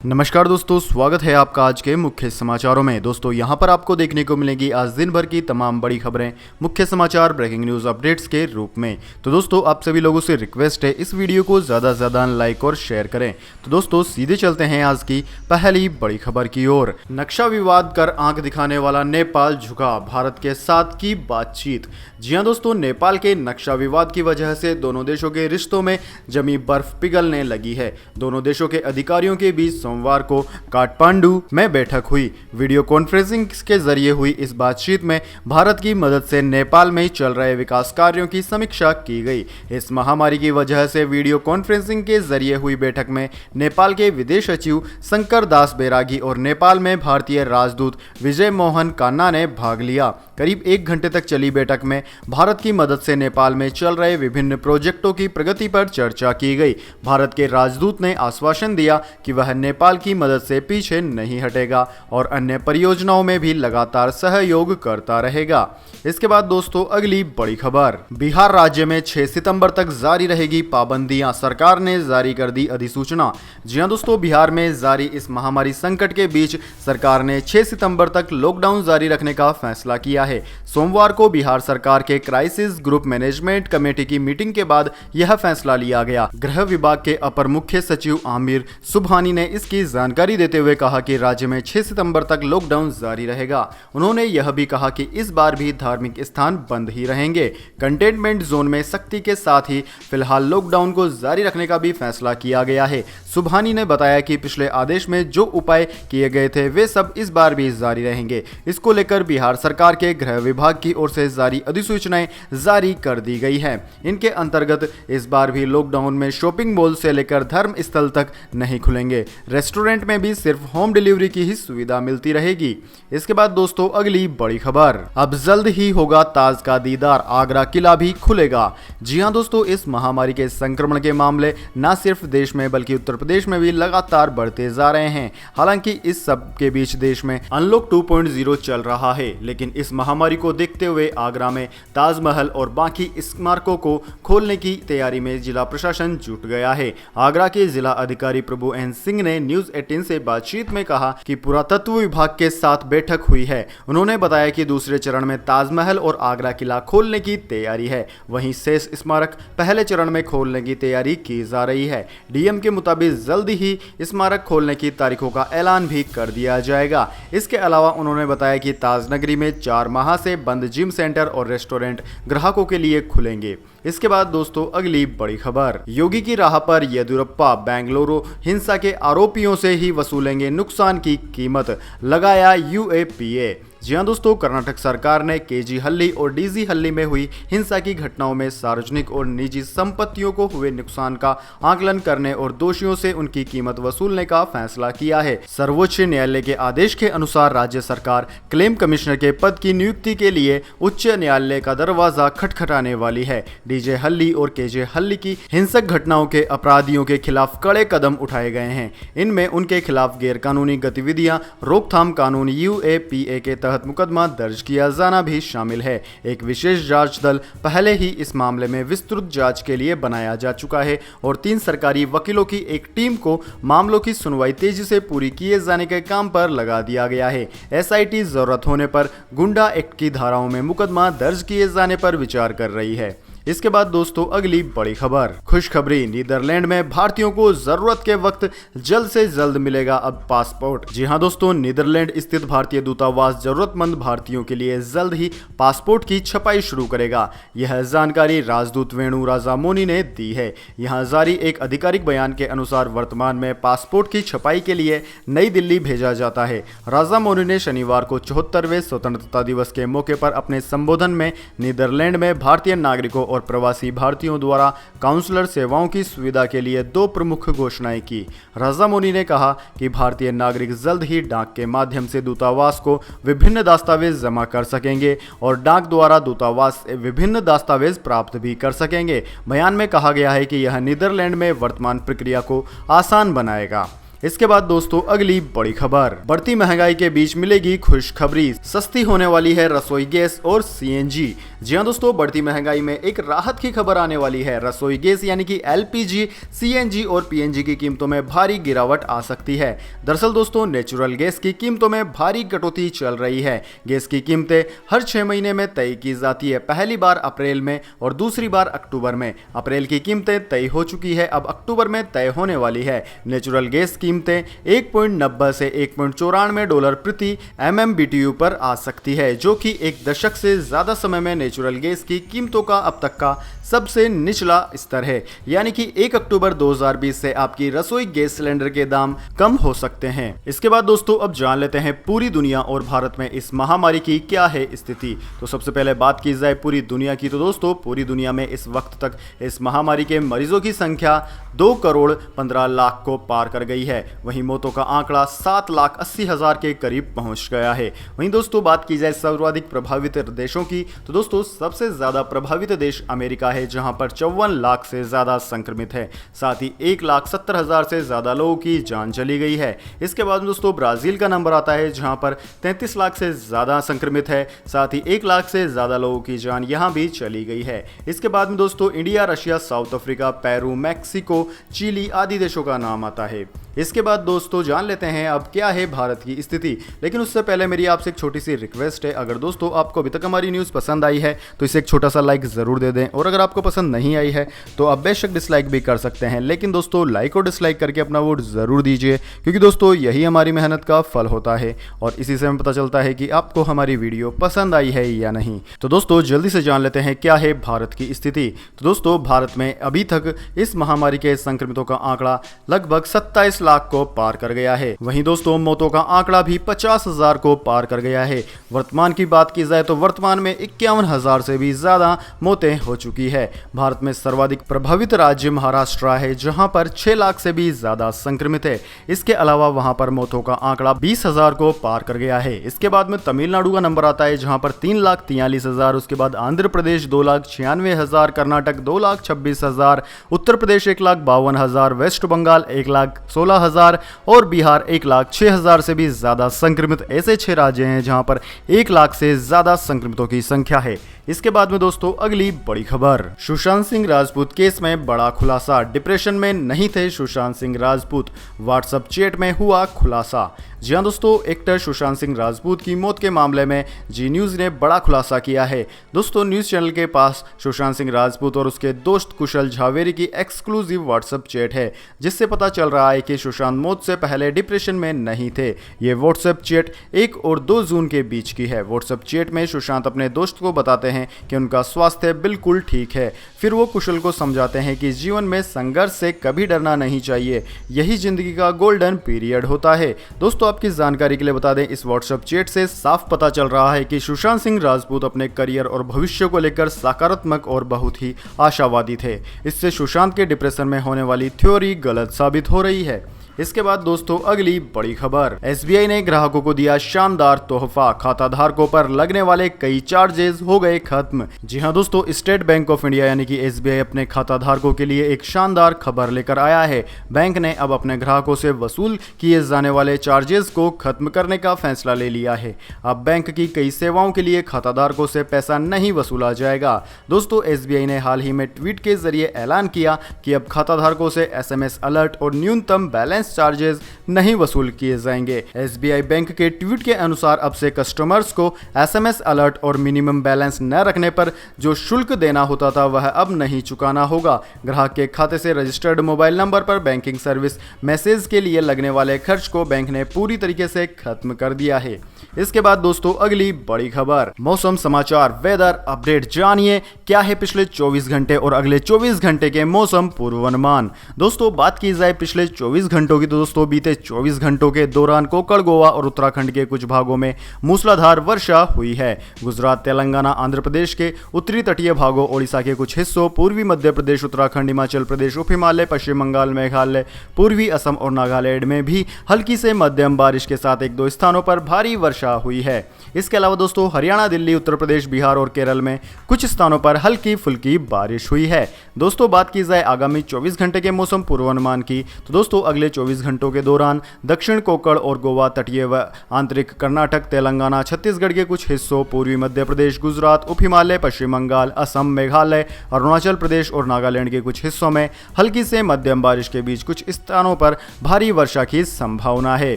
नमस्कार दोस्तों, स्वागत है आपका आज के मुख्य समाचारों में। दोस्तों यहां पर आपको देखने को मिलेगी आज दिन भर की तमाम बड़ी खबरें, मुख्य समाचार, ब्रेकिंग न्यूज अपडेट्स के रूप में। तो दोस्तों आप सभी लोगों से रिक्वेस्ट है इस वीडियो को ज़्यादा से ज़्यादा लाइक और शेयर करें। तो दोस्तों सीधे चलते हैं आज की पहली बड़ी खबर की ओर। नक्शा विवाद कर आंख दिखाने वाला नेपाल झुका, भारत के साथ की बातचीत। जी हां दोस्तों, नेपाल के नक्शा विवाद की वजह से दोनों देशों के रिश्तों में जमी बर्फ पिघलने लगी है। दोनों देशों के अधिकारियों के बीच सोमवार को काठमांडू में बैठक हुई। वीडियो कॉन्फ्रेंसिंग के जरिए हुई इस बातचीत में भारत की मदद से नेपाल में चल रहे विकास कार्यों की समीक्षा की गई। इस महामारी की वजह से वीडियो कॉन्फ्रेंसिंग के जरिए हुई बैठक में नेपाल के विदेश सचिव शंकर दास बैरागी और नेपाल में भारतीय राजदूत विजय मोहन कान्ना ने भाग लिया। करीब 1 घंटे तक चली बैठक में भारत की मदद से नेपाल में चल रहे विभिन्न प्रोजेक्टों की प्रगति पर चर्चा की गई। भारत के राजदूत ने आश्वासन दिया कि वह नेपाल की मदद से पीछे नहीं हटेगा और अन्य परियोजनाओं में भी लगातार सहयोग करता रहेगा। इसके बाद दोस्तों अगली बड़ी खबर, बिहार राज्य में 6 सितंबर तक जारी रहेगी पाबंदियां, सरकार ने जारी कर दी अधिसूचना। जी हां दोस्तों, बिहार में जारी इस महामारी संकट के बीच सरकार ने 6 सितंबर तक लॉकडाउन जारी रखने का फैसला किया है। सोमवार को बिहार सरकार के क्राइसिस ग्रुप मैनेजमेंट कमेटी की मीटिंग के बाद यह फैसला लिया गया। गृह विभाग के अपर मुख्य सचिव आमिर सुबहानी ने इसकी जानकारी देते हुए कहा कि राज्य में 6 सितंबर तक लॉकडाउन जारी रहेगा। उन्होंने यह भी कहा कि इस बार भी धार्मिक स्थान बंद ही रहेंगे। कंटेनमेंट जोन में सख्ती के साथ ही फिलहाल लॉकडाउन को जारी रखने का भी फैसला किया गया है। सुबहानी ने बताया कि पिछले आदेश में जो उपाय किए गए थे वे सब इस बार भी जारी रहेंगे। इसको लेकर बिहार सरकार के गृह विभाग की ओर से जारी अधिसूचनाएं जारी कर दी गई है। इनके अंतर्गत इस बार भी लॉकडाउन में शॉपिंग मॉल से लेकर धर्म स्थल तक नहीं खुलेंगे। रेस्टोरेंट में भी सिर्फ होम डिलीवरी की ही सुविधा मिलती रहेगी। इसके बाद दोस्तों अगली बड़ी खबर, अब जल्द ही होगा ताज का दीदार, आगरा किला भी खुलेगा। जी हां दोस्तों, इस महामारी के संक्रमण के मामले न सिर्फ देश में बल्कि उत्तर प्रदेश में भी लगातार बढ़ते जा रहे हैं। हालांकि इस सब के बीच देश में अनलॉक 2.0 चल रहा है, लेकिन इस महामारी को देखते हुए आगरा में ताजमहल और बाकी स्मारकों को खोलने की तैयारी में जिला प्रशासन जुट गया है। आगरा के जिला अधिकारी प्रभु एन सिंह ने न्यूज 18 से बातचीत में कहा कि पुरातत्व विभाग के साथ बैठक हुई है। उन्होंने बताया कि दूसरे चरण में ताजमहल और आगरा किला खोलने की तैयारी है, वहीं शेष स्मारक पहले चरण में खोलने की तैयारी की जा रही है। डीएम के मुताबिक जल्द ही स्मारक खोलने की तारीखों का ऐलान भी कर दिया जाएगा। इसके अलावा उन्होंने बताया कि ताजनगरी में 4 माह से बंद जिम सेंटर और रेस्टोरेंट ग्राहकों के लिए खुलेंगे। इसके बाद दोस्तों अगली बड़ी खबर, योगी की राह पर येदियुरप्पा, बेंगलुरु हिंसा के आरोपियों से ही वसूलेंगे नुकसान की कीमत, लगाया यूएपीए। जी हां दोस्तों, कर्नाटक सरकार ने केजी हल्ली और डीजी हल्ली में हुई हिंसा की घटनाओं में सार्वजनिक और निजी संपत्तियों को हुए नुकसान का आकलन करने और दोषियों से उनकी कीमत वसूलने का फैसला किया है। सर्वोच्च न्यायालय के आदेश के अनुसार राज्य सरकार क्लेम कमिश्नर के पद की नियुक्ति के लिए उच्च न्यायालय का दरवाजा खटखटाने वाली है। डीजे हल्ली और केजे हल्ली की हिंसक घटनाओं के अपराधियों के खिलाफ कड़े कदम उठाए गए हैं। इनमें उनके खिलाफ गैरकानूनी गतिविधियां रोकथाम कानून यूएपीए के तहत मुकदमा दर्ज किया जाना भी शामिल है। एक विशेष जांच दल पहले ही इस मामले में विस्तृत जांच के लिए बनाया जा चुका है और 3 सरकारी वकीलों की एक टीम को मामलों की सुनवाई तेजी से पूरी किए जाने के काम पर लगा दिया गया है। एसआईटी जरूरत होने पर गुंडा एक्ट की धाराओं में मुकदमा दर्ज किए जाने पर विचार कर रही है। इसके बाद दोस्तों अगली बड़ी खबर, खुशखबरी, नीदरलैंड में भारतीयों को जरूरत के वक्त जल्द से जल्द मिलेगा अब पासपोर्ट। जी हां दोस्तों, नीदरलैंड स्थित भारतीय दूतावास जरूरतमंद भारतीयों के लिए जल्द ही पासपोर्ट की छपाई शुरू करेगा। यह जानकारी राजदूत वेणु राजामोनी ने दी है। यहां जारी एक आधिकारिक बयान के अनुसार वर्तमान में पासपोर्ट की छपाई के लिए नई दिल्ली भेजा जाता है। राजामोनी ने शनिवार को 74वें स्वतंत्रता दिवस के मौके पर अपने संबोधन में नीदरलैंड में भारतीय नागरिकों और प्रवासी भारतीयों द्वारा काउंसलर सेवाओं की सुविधा के लिए 2 प्रमुख घोषणाएं की। राजामोनी ने कहा कि भारतीय नागरिक जल्द ही डाक के माध्यम से दूतावास को विभिन्न दस्तावेज जमा कर सकेंगे और डाक द्वारा दूतावास से विभिन्न दस्तावेज प्राप्त भी कर सकेंगे। बयान में कहा गया है कि यह नीदरलैंड में वर्तमान प्रक्रिया को आसान बनाएगा। इसके बाद दोस्तों अगली बड़ी खबर, बढ़ती महंगाई के बीच मिलेगी खुशखबरी, सस्ती होने वाली है रसोई गैस और सीएनजी। जी हां दोस्तों, बढ़ती महंगाई में एक राहत की खबर आने वाली है। रसोई गैस यानी कि एलपीजी, सीएनजी और पीएनजी की कीमतों में भारी गिरावट आ सकती है। दरअसल दोस्तों, नेचुरल गैस की कीमतों में भारी कटौती चल रही है। गैस की कीमतें हर 6 महीने में तय की जाती है, पहली बार अप्रैल में और दूसरी बार अक्टूबर में। अप्रैल की कीमतें तय हो चुकी है, अब अक्टूबर में तय होने वाली है। नेचुरल गैस कीमतें 1.90 से 1.94 डॉलर प्रति MMBTU पर आ सकती है, जो कि एक दशक से ज्यादा समय में नेचुरल गैस की कीमतों का अब तक का सबसे निचला स्तर है। यानी कि 1 अक्टूबर 2020 से आपकी रसोई गैस सिलेंडर के दाम कम हो सकते हैं। इसके बाद दोस्तों अब जान लेते हैं पूरी दुनिया और भारत में इस महामारी की क्या है स्थिति। तो सबसे पहले बात की जाए पूरी दुनिया की, तो दोस्तों पूरी दुनिया में इस वक्त तक इस महामारी के मरीजों की संख्या 2,15,00,000 को पार कर गई है। वहीं मौतों का आंकड़ा 7,80,000 के करीब पहुंच गया है। वहीं दोस्तों बात की जाए सर्वाधिक प्रभावित देशों की, तो दोस्तों सबसे ज्यादा प्रभावित देश अमेरिका है, जहां पर 54 लाख से ज्यादा संक्रमित है। साथ ही 1,70,000 से ज्यादा लोगों की जान चली गई है। इसके बाद दोस्तों ब्राजील का नंबर आता है, जहां पर 33 लाख से ज्यादा संक्रमित है। साथ ही 1 लाख से ज्यादा लोगों की जान यहां भी चली गई है। इसके बाद में दोस्तों India, Russia, South Africa, Peru, Mexico, Chile आदि देशों का नाम आता है। इसके बाद दोस्तों जान लेते हैं अब क्या है भारत की स्थिति। लेकिन उससे पहले मेरी आपसे एक छोटी सी रिक्वेस्ट है, अगर दोस्तों आपको अभी तक हमारी न्यूज़ पसंद आई है तो इसे एक छोटा सा लाइक ज़रूर दे दें, और अगर आपको पसंद नहीं आई है तो आप बेशक डिसलाइक भी कर सकते हैं। लेकिन दोस्तों लाइक और डिसलाइक करके अपना वोट ज़रूर दीजिए, क्योंकि दोस्तों यही हमारी मेहनत का फल होता है और इसी से हमें पता चलता है कि आपको हमारी वीडियो पसंद आई है या नहीं। तो दोस्तों जल्दी से जान लेते हैं क्या है भारत की स्थिति। तो दोस्तों भारत में अभी तक इस महामारी के संक्रमितों का आंकड़ा लगभग 27 लाख को पार कर गया है। वहीं दोस्तों मौतों का आंकड़ा भी 50,000 को पार कर गया है। वर्तमान की बात की जाए तो वर्तमान में 51,000 से भी ज्यादा मौतें हो चुकी है। भारत में सर्वाधिक प्रभावित राज्य महाराष्ट्र है, जहां पर 6 लाख से भी ज्यादा संक्रमित है। इसके अलावा वहां पर मौतों का आंकड़ा 20,000 को पार कर गया है। इसके बाद में तमिलनाडु का नंबर आता है, जहां पर 3,43,000, उसके बाद आंध्र प्रदेश 2,96,000, कर्नाटक 2,26,000, उत्तर प्रदेश 1,52,000, वेस्ट बंगाल 1,16,000 और बिहार 1,06,000 से भी ज्यादा संक्रमित। ऐसे 6 राज्य हैं जहां पर 1 लाख से ज्यादा संक्रमितों की संख्या है। इसके बाद में दोस्तों अगली बड़ी खबर, सुशांत सिंह राजपूत केस में बड़ा खुलासा। डिप्रेशन में नहीं थे सुशांत सिंह राजपूत, व्हाट्सएप चैट में हुआ खुलासा। जी हां दोस्तों, एक्टर सुशांत सिंह राजपूत की मौत के मामले में जी न्यूज़ ने बड़ा खुलासा किया है। दोस्तों न्यूज़ चैनल के पास सुशांत सिंह राजपूत और उसके दोस्त कुशल झावेरी की एक्सक्लूसिव व्हाट्सएप चैट है, जिससे पता चल रहा है कि सुशांत मौत से पहले डिप्रेशन में नहीं थे। ये व्हाट्सएप चैट 1 और 2 जून के बीच की है। व्हाट्सएप चैट में सुशांत अपने दोस्त को बताते हैं कि उनका स्वास्थ्य बिल्कुल ठीक है। फिर वो कुशल को समझाते हैं कि जीवन में संघर्ष से कभी डरना नहीं चाहिए, यही जिंदगी का गोल्डन पीरियड होता है। दोस्तों आपकी जानकारी के लिए बता दें, इस व्हाट्सएप चैट से साफ पता चल रहा है कि सुशांत सिंह राजपूत अपने करियर और भविष्य को लेकर सकारात्मक और बहुत ही आशावादी थे। इससे सुशांत के डिप्रेशन में होने वाली थ्योरी गलत साबित हो रही है। इसके बाद दोस्तों अगली बड़ी खबर, एसबीआई ने ग्राहकों को दिया शानदार तोहफा, खाताधारकों पर लगने वाले कई चार्जेस हो गए खत्म। जी हां दोस्तों, स्टेट बैंक ऑफ इंडिया यानी कि एसबीआई अपने खाताधारकों के लिए एक शानदार खबर लेकर आया है। बैंक ने अब अपने ग्राहकों से वसूल किए जाने वाले चार्जेस को खत्म करने का फैसला ले लिया है। अब बैंक की कई सेवाओं के लिए खाताधारकों से पैसा नहीं वसूला जाएगा। दोस्तों एसबीआई ने हाल ही में ट्वीट के जरिए ऐलान किया कि अब खाताधारकों से एसएमएस अलर्ट और न्यूनतम बैलेंस चार्जेस नहीं वसूल किए जाएंगे। एसबीआई बैंक के ट्वीट के अनुसार अब से कस्टमर्स को एसएमएस अलर्ट और मिनिमम बैलेंस न रखने पर जो शुल्क देना होता था वह अब नहीं चुकाना होगा। ग्राहक के खाते से रजिस्टर्ड मोबाइल नंबर पर बैंकिंग सर्विस मैसेज के लिए लगने वाले खर्च को बैंक ने पूरी तरीके से खत्म कर दिया है। इसके बाद दोस्तों अगली बड़ी खबर, मौसम समाचार, वेदर अपडेट। जानिए क्या है पिछले 24 घंटे और अगले 24 घंटे के मौसम पूर्वानुमान। दोस्तों बात की जाए पिछले 24 घंटों की, तो दोस्तों बीते 24 घंटों के दौरान कोंकण, गोवा और उत्तराखंड के कुछ भागों में मूसलाधार वर्षा हुई है। गुजरात, तेलंगाना, आंध्र प्रदेश के उत्तरी तटीय भागों, ओडिशा के कुछ हिस्सों, पूर्वी मध्य प्रदेश, उत्तराखंड, हिमाचल प्रदेश, उप हिमालय, पश्चिम बंगाल, मेघालय, पूर्वी असम और नागालैंड में भी हल्की से मध्यम बारिश के साथ 1-2 स्थानों पर भारी वर्षा हुई है। इसके अलावा दोस्तों हरियाणा, दिल्ली, उत्तर प्रदेश, बिहार और केरल में कुछ स्थानों पर हल्की फुल्की बारिश हुई है। दोस्तों बात की जाए आगामी 24 घंटे के मौसम पूर्वानुमान की, तो दोस्तों अगले 24 घंटों के दौरान दक्षिण कोंकण और गोवा तटीय व आंतरिक कर्नाटक, तेलंगाना, छत्तीसगढ़ के कुछ हिस्सों, पूर्वी मध्य प्रदेश, गुजरात, उप हिमालय, पश्चिम बंगाल, असम, मेघालय, अरुणाचल प्रदेश और नागालैंड के कुछ हिस्सों में हल्की से मध्यम बारिश के बीच कुछ स्थानों पर भारी वर्षा की संभावना है।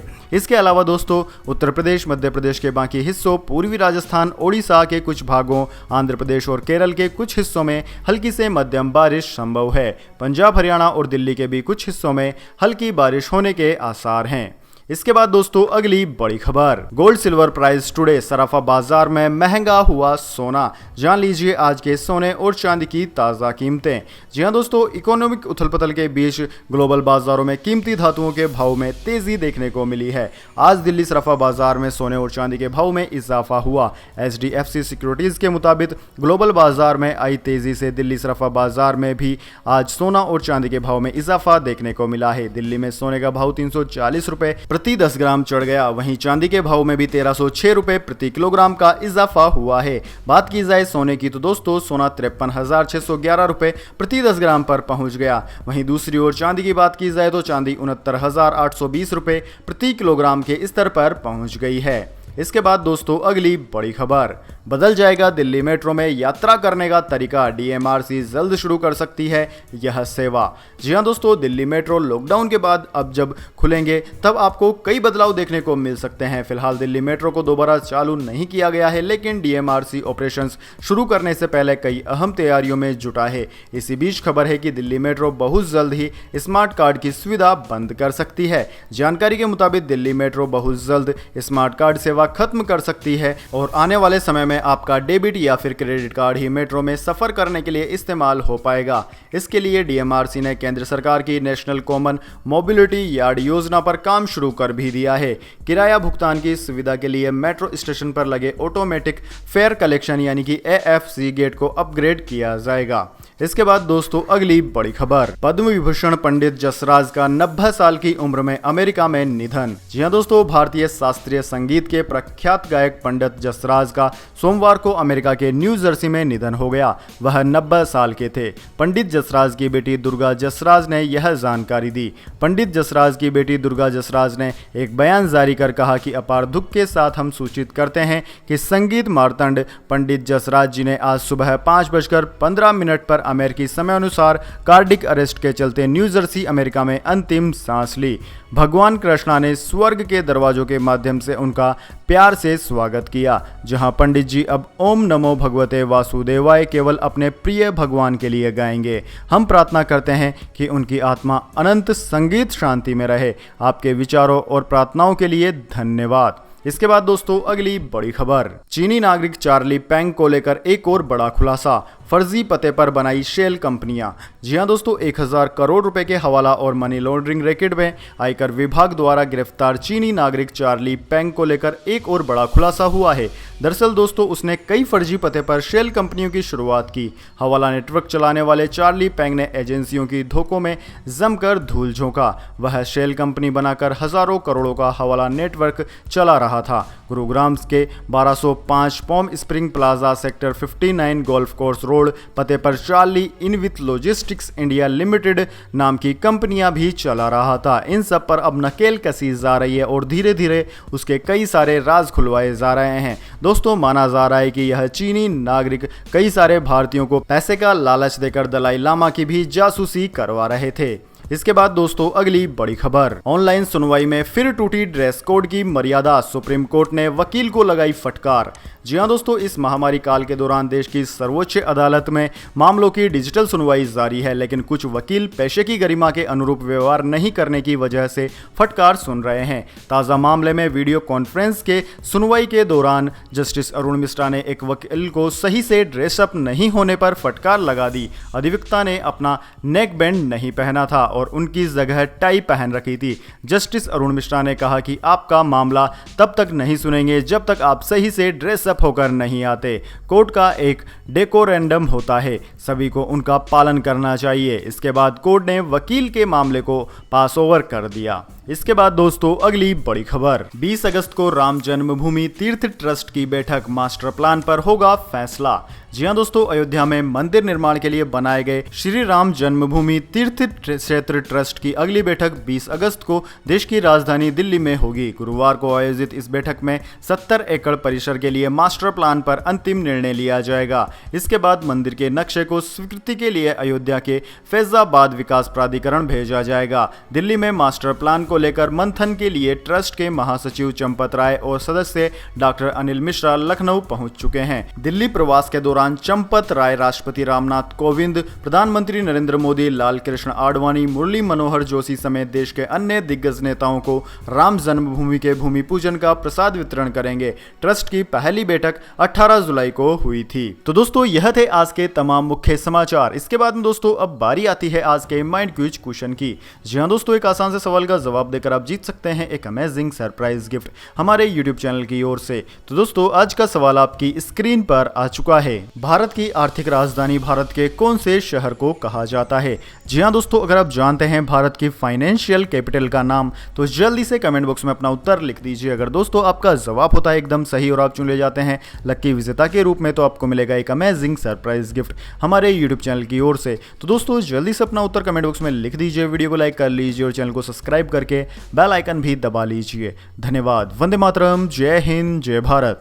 इसके अलावा दोस्तों उत्तर प्रदेश, मध्य प्रदेश के बाकी हिस्सों, पूर्वी राजस्थान, ओडिशा के कुछ भागों, आंध्र प्रदेश और केरल के कुछ हिस्सों में हल्की से मध्यम बारिश संभव है। पंजाब, हरियाणा और दिल्ली के भी कुछ हिस्सों में हल्की बारिश होने के आसार हैं। इसके बाद दोस्तों अगली बड़ी खबर, गोल्ड सिल्वर प्राइस टुडे। सराफा बाजार में महंगा हुआ सोना। जान लीजिए आज के सोने और चांदी की ताज़ा कीमतें। जी हां दोस्तों, इकोनॉमिक उथल-पुथल के बीच ग्लोबल बाजारों में कीमती धातुओं के भाव में तेजी देखने को मिली है। आज दिल्ली सराफा बाजार में सोने और चांदी के भाव में इजाफा हुआ। HDFC सिक्योरिटीज के मुताबिक ग्लोबल बाजार में आई तेजी से दिल्ली सराफा बाजार में भी आज सोना और चांदी के भाव में इजाफा देखने को मिला है। दिल्ली में सोने का भाव 340 रुपए प्रति 10 ग्राम चढ़ गया। वहीं चांदी के भाव में भी 1306 रुपए प्रति किलोग्राम का इजाफा हुआ है। बात की जाए सोने की तो दोस्तों सोना 53,611 रुपए प्रति 10 ग्राम पर पहुंच गया। वहीं दूसरी ओर चांदी की बात की जाए तो चांदी 69,820 रुपए प्रति किलोग्राम के स्तर पर पहुंच गई है। इसके बाद दोस्तों अगली बड़ी खबर, बदल जाएगा दिल्ली मेट्रो में यात्रा करने का तरीका। DMRC जल्द शुरू कर सकती है यह सेवा। जी हां दोस्तों, दिल्ली मेट्रो लॉकडाउन के बाद अब जब खुलेंगे तब आपको कई बदलाव देखने को मिल सकते हैं। फिलहाल दिल्ली मेट्रो को दोबारा चालू नहीं किया गया है, लेकिन DMRC ऑपरेशंस शुरू करने से पहले कई अहम तैयारियों में जुटा है। इसी बीच खबर है कि दिल्ली मेट्रो बहुत जल्द ही स्मार्ट कार्ड की सुविधा बंद कर सकती है। जानकारी के मुताबिक दिल्ली मेट्रो बहुत जल्द स्मार्ट कार्ड सेवा खत्म कर सकती है और आने वाले समय में आपका डेबिट या फिर क्रेडिट कार्ड ही मेट्रो में सफर करने के लिए इस्तेमाल हो पाएगा। इसके लिए DMRC ने केंद्र सरकार की नेशनल कॉमन मोबिलिटी यार्ड योजना पर काम शुरू कर भी दिया है। किराया भुगतान की सुविधा के लिए मेट्रो स्टेशन पर लगे ऑटोमेटिक फेयर कलेक्शन यानी कि AFC गेट को अपग्रेड किया जाएगा। इसके बाद दोस्तों अगली बड़ी खबर, पद्म विभूषण पंडित जसराज का 90 साल की उम्र में अमेरिका में निधन। जी हां दोस्तों, भारतीय शास्त्रीय संगीत के प्रख्यात गायक पंडित जसराज का सोमवार को अमेरिका के न्यू जर्सी में निधन हो गया। वह 90 साल के थे। पंडित जसराज की बेटी दुर्गा जसराज ने यह जानकारी दी। पंडित जसराज की बेटी दुर्गा जसराज ने एक बयान जारी कर कहा कि अपार दुख के साथ हम सूचित करते हैं कि संगीत मार्तंड पंडित जसराज जी ने आज सुबह 5:15 पर अमेरिकी समय अनुसार कार्डिक अरेस्ट के चलते न्यू जर्सी अमेरिका में अंतिम सांस ली। भगवान कृष्णा ने स्वर्ग के दरवाजों के माध्यम से उनका प्यार से स्वागत किया। जहां पंडित जी अब ओम नमो भगवते वासुदेवाय केवल अपने प्रिय भगवान के लिए गाएंगे। हम प्रार्थना करते हैं कि उनकी आत्मा अनंत संगीत शांति में रहे। आपके विचारों और प्रार्थनाओं के लिए धन्यवाद। इसके बाद दोस्तों अगली बड़ी खबर, चीनी नागरिक चार्ली पेंग को लेकर एक और बड़ा खुलासा। फर्जी पते पर बनाई शेल कंपनियां। जी हां दोस्तों, 1000 करोड़ रुपए के हवाला और मनी लॉन्ड्रिंग रैकेट में आयकर विभाग द्वारा गिरफ्तार चीनी नागरिक चार्ली पेंग को लेकर एक और बड़ा खुलासा हुआ है। दरअसल दोस्तों उसने कई फर्जी पते पर शेल कंपनियों की शुरुआत की। हवाला नेटवर्क चलाने वाले चार्ली पेंग ने एजेंसियों की धोखों में जमकर धूल झोंका। वह शेल कंपनी बनाकर हजारों करोड़ों का हवाला नेटवर्क चला रहा था। गुरुग्राम के 1205 palm spring plaza sector 59 golf course road पते पर चार्ली इनविथ लॉजिस्टिक्स इंडिया लिमिटेड नाम की कंपनियां भी चला रहा था। इन सब पर अब नकेल कसी जा रही है और धीरे धीरे उसके कई सारे राज खुलवाए जा रहे हैं। दोस्तों माना जा रहा है कि यह चीनी नागरिक कई सारे भारतीयों को पैसे का लालच देकर दलाई लामा की भी जासूसी करवा रहे थे। इसके बाद दोस्तों अगली बड़ी खबर, ऑनलाइन सुनवाई में फिर टूटी ड्रेस कोड की मर्यादा। सुप्रीम कोर्ट ने वकील को लगाई फटकार। जी हां दोस्तों, इस महामारी काल के दौरान देश की सर्वोच्च अदालत में मामलों की डिजिटल सुनवाई जारी है, लेकिन कुछ वकील पेशे की गरिमा के अनुरूप व्यवहार नहीं करने की वजह से फटकार सुन रहे हैं। ताज़ा मामले में वीडियो कॉन्फ्रेंस के सुनवाई के दौरान जस्टिस अरुण मिश्रा ने एक वकील को सही से ड्रेसअप नहीं होने पर फटकार लगा दी। अधिवक्ता ने अपना नेक बैंड नहीं पहना था और उनकी जगह टाई पहन रखी थी। जस्टिस अरुण मिश्रा ने कहा कि आपका मामला तब तक नहीं सुनेंगे जब तक आप सही से ड्रेसअप होकर नहीं आते। कोर्ट का एक डेकोरेंडम होता है, सभी को उनका पालन करना चाहिए। इसके बाद कोर्ट ने वकील के मामले को पास ओवर कर दिया। इसके बाद दोस्तों अगली बड़ी खबर, 20 अगस्त को राम जन्मभूमि तीर्थ ट्रस्ट की बैठक, मास्टर प्लान पर होगा फैसला। जी हां दोस्तों, अयोध्या में मंदिर निर्माण के लिए बनाए गए श्री राम जन्मभूमि तीर्थ क्षेत्र ट्रस्ट की अगली बैठक 20 अगस्त को देश की राजधानी दिल्ली में होगी। गुरुवार को आयोजित इस बैठक में 70 एकड़ परिसर के लिए मास्टर प्लान पर अंतिम निर्णय लिया जाएगा। इसके बाद मंदिर के नक्शे को स्वीकृति के लिए अयोध्या के फैजाबाद विकास प्राधिकरण भेजा जाएगा। दिल्ली में मास्टर प्लान को लेकर मंथन के लिए ट्रस्ट के महासचिव चंपत राय और सदस्य डॉक्टर अनिल मिश्रा लखनऊ पहुंच चुके हैं। दिल्ली प्रवास के दौरान चंपत राय राष्ट्रपति रामनाथ कोविंद, प्रधानमंत्री नरेंद्र मोदी, लाल कृष्ण आडवाणी, मुरली मनोहर जोशी समेत देश के अन्य दिग्गज नेताओं को राम जन्मभूमि के भूमि पूजन का प्रसाद वितरण करेंगे। ट्रस्ट की पहली बैठक 18 जुलाई को हुई थी। तो दोस्तों यह थे आज के तमाम मुख्य समाचार। इसके बाद में दोस्तों अब बारी आती है आज के माइंड क्विज क्वेश्चन की। जी हाँ दोस्तों, एक आसान से सवाल का जवाब देकर आप जीत सकते हैं एक अमेजिंग सरप्राइज गिफ्ट हमारे यूट्यूब चैनल की ओर से। तो दोस्तों आज का सवाल आपकी स्क्रीन पर आ चुका है। भारत की आर्थिक राजधानी भारत के कौन से शहर को कहा जाता है? जी हां दोस्तों, अगर आप जानते हैं भारत की फाइनेंशियल कैपिटल का नाम तो जल्दी से कमेंट बॉक्स में अपना उत्तर लिख दीजिए। अगर दोस्तों आपका जवाब होता है एकदम सही और आप चुन ले जाते हैं लक्की विजेता के रूप में, तो आपको मिलेगा एक अमेजिंग सरप्राइज गिफ्ट हमारे यूट्यूब चैनल की ओर से। तो दोस्तों जल्दी से अपना उत्तर कमेंट बॉक्स में लिख दीजिए, वीडियो को लाइक कर लीजिए और चैनल को सब्सक्राइब करके बेल आइकन भी दबा लीजिए। धन्यवाद। वंदे मातरम। जय हिंद, जय भारत।